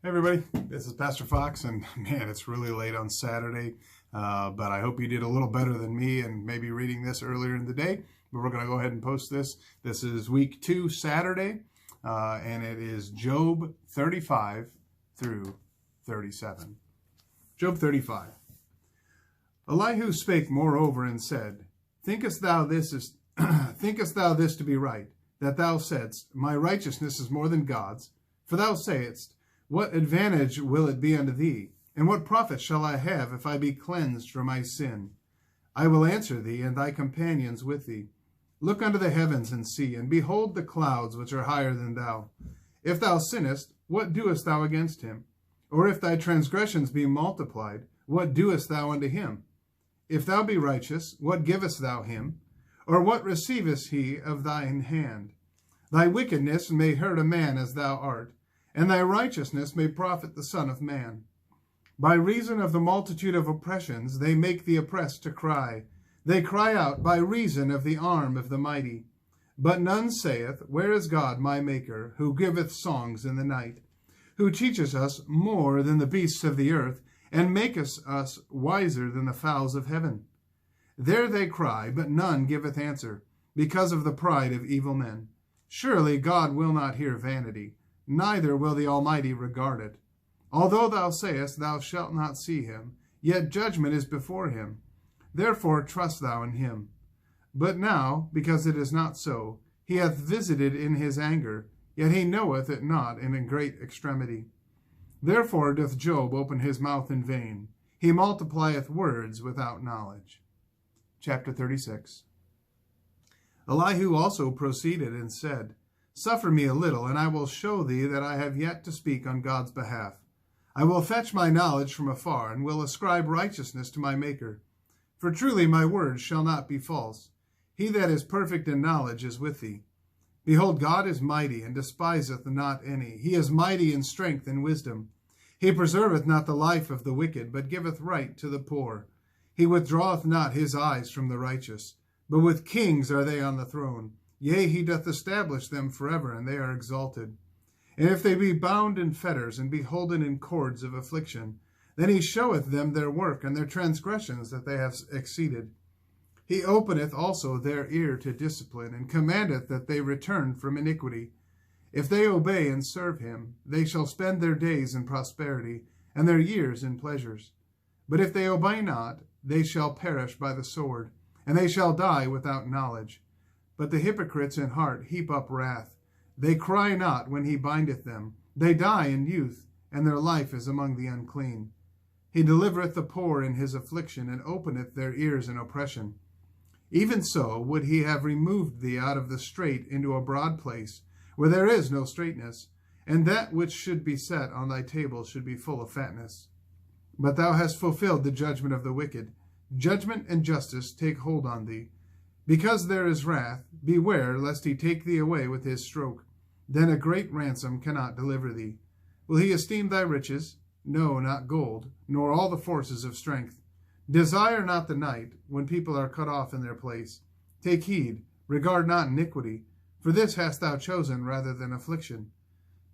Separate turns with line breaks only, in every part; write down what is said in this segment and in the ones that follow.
Hey everybody, this is Pastor Fox, and man, it's really late on Saturday, but I hope you did a little better than me and maybe reading this earlier in the day, but we're going to go ahead and post this. This is week 2, Saturday, and it is Job 35 through 37. Job 35. Elihu spake moreover and said, Thinkest thou this to be right, that thou saidst, My righteousness is more than God's? For thou sayest, What advantage will it be unto thee? And what profit shall I have if I be cleansed from my sin? I will answer thee, and thy companions with thee. Look unto the heavens and see, and behold the clouds which are higher than thou. If thou sinnest, what doest thou against him? Or if thy transgressions be multiplied, what doest thou unto him? If thou be righteous, what givest thou him? Or what receiveth he of thine hand? Thy wickedness may hurt a man as thou art, and thy righteousness may profit the Son of Man. By reason of the multitude of oppressions, they make the oppressed to cry. They cry out by reason of the arm of the mighty. But none saith, Where is God my Maker, who giveth songs in the night, who teaches us more than the beasts of the earth, and maketh us wiser than the fowls of heaven? There they cry, but none giveth answer, because of the pride of evil men. Surely God will not hear vanity, neither will the Almighty regard it. Although thou sayest thou shalt not see him, yet judgment is before him. Therefore trust thou in him. But now, because it is not so, he hath visited in his anger, yet he knoweth it not in a great extremity. Therefore doth Job open his mouth in vain. He multiplieth words without knowledge. Chapter 36. Elihu also proceeded and said, Suffer me a little, and I will show thee that I have yet to speak on God's behalf. I will fetch my knowledge from afar, and will ascribe righteousness to my Maker. For truly my words shall not be false. He that is perfect in knowledge is with thee. Behold, God is mighty, and despiseth not any. He is mighty in strength and wisdom. He preserveth not the life of the wicked, but giveth right to the poor. He withdraweth not his eyes from the righteous, but with kings are they on the throne. Yea, he doth establish them forever, and they are exalted. And if they be bound in fetters, and be holden in cords of affliction, then he showeth them their work, and their transgressions that they have exceeded. He openeth also their ear to discipline, and commandeth that they return from iniquity. If they obey and serve him, they shall spend their days in prosperity, and their years in pleasures. But if they obey not, they shall perish by the sword, and they shall die without knowledge. But the hypocrites in heart heap up wrath. They cry not when he bindeth them. They die in youth, and their life is among the unclean. He delivereth the poor in his affliction, and openeth their ears in oppression. Even so would he have removed thee out of the strait into a broad place, where there is no straightness, and that which should be set on thy table should be full of fatness. But thou hast fulfilled the judgment of the wicked. Judgment and justice take hold on thee. Because there is wrath, beware lest he take thee away with his stroke. Then a great ransom cannot deliver thee. Will he esteem thy riches? No, not gold, nor all the forces of strength. Desire not the night, when people are cut off in their place. Take heed, regard not iniquity, for this hast thou chosen rather than affliction.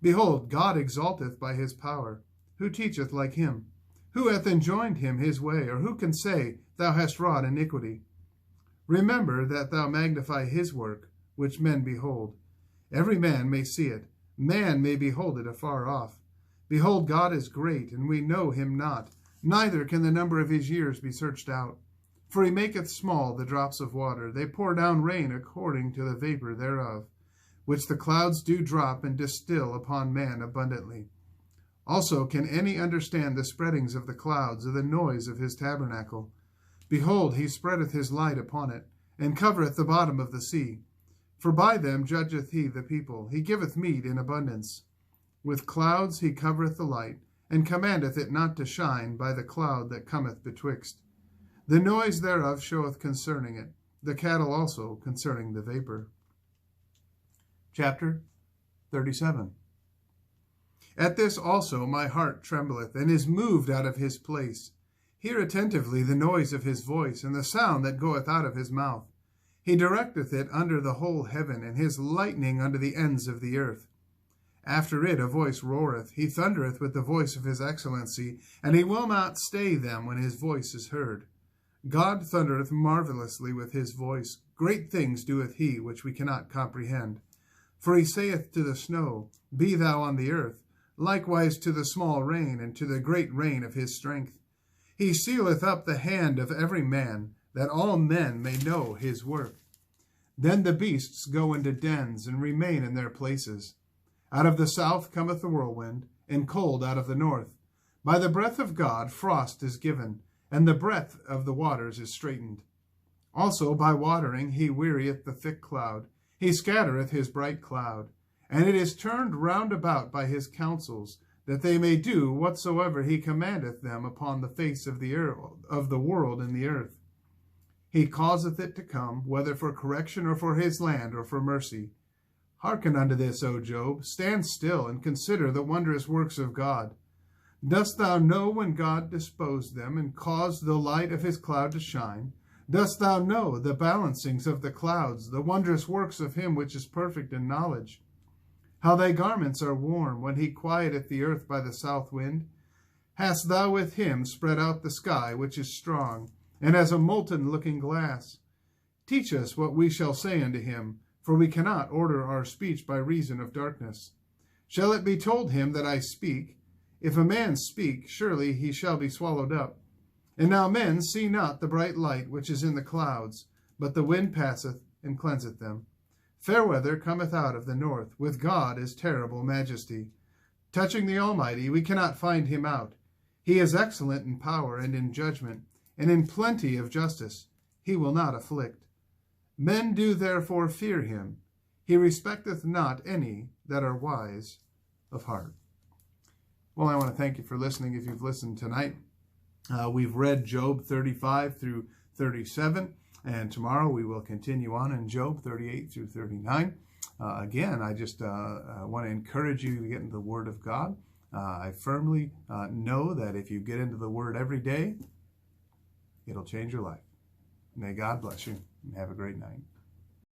Behold, God exalteth by his power. Who teacheth like him? Who hath enjoined him his way, or who can say, Thou hast wrought iniquity? Remember that thou magnify his work, which men behold. Every man may see it. Man may behold it afar off. Behold, God is great, and we know him not. Neither can the number of his years be searched out. For he maketh small the drops of water. They pour down rain according to the vapor thereof, which the clouds do drop and distill upon man abundantly. Also can any understand the spreadings of the clouds, or the noise of his tabernacle? Behold, he spreadeth his light upon it, and covereth the bottom of the sea. For by them judgeth he the people. He giveth meat in abundance. With clouds he covereth the light, and commandeth it not to shine by the cloud that cometh betwixt. The noise thereof showeth concerning it, the cattle also concerning the vapor. Chapter 37. At this also my heart trembleth, and is moved out of his place. Hear attentively the noise of his voice, and the sound that goeth out of his mouth. He directeth it under the whole heaven, and his lightning under the ends of the earth. After it a voice roareth. He thundereth with the voice of his excellency, and he will not stay them when his voice is heard. God thundereth marvelously with his voice. Great things doeth he, which we cannot comprehend. For he saith to the snow, Be thou on the earth, likewise to the small rain, and to the great rain of his strength. He sealeth up the hand of every man, that all men may know his work. Then the beasts go into dens, and remain in their places. Out of the south cometh the whirlwind, and cold out of the north. By the breath of God frost is given, and the breadth of the waters is straitened. Also by watering he wearieth the thick cloud. He scattereth his bright cloud. And it is turned round about by his counsels, that they may do whatsoever he commandeth them upon the face of the world in the earth. He causeth it to come, whether for correction or for his land or for mercy. Hearken unto this, O Job. Stand still and consider the wondrous works of God. Dost thou know when God disposed them, and caused the light of his cloud to shine? Dost thou know the balancings of the clouds, the wondrous works of him which is perfect in knowledge? How thy garments are warm, when he quieteth the earth by the south wind? Hast thou with him spread out the sky, which is strong, and as a molten looking glass? Teach us what we shall say unto him, for we cannot order our speech by reason of darkness. Shall it be told him that I speak? If a man speak, surely he shall be swallowed up. And now men see not the bright light which is in the clouds, but the wind passeth and cleanseth them. Fair weather cometh out of the north. With God is terrible majesty. Touching the Almighty, we cannot find him out. He is excellent in power and in judgment, and in plenty of justice. He will not afflict. Men do therefore fear him. He respecteth not any that are wise of heart. Well, I want to thank you for listening if you've listened tonight. We've read Job 35 through 37, and tomorrow we will continue on in Job 38 through 39. Again, I just want to encourage you to get into the Word of God. I firmly know that if you get into the Word every day, it'll change your life. May God bless you, and have a great night.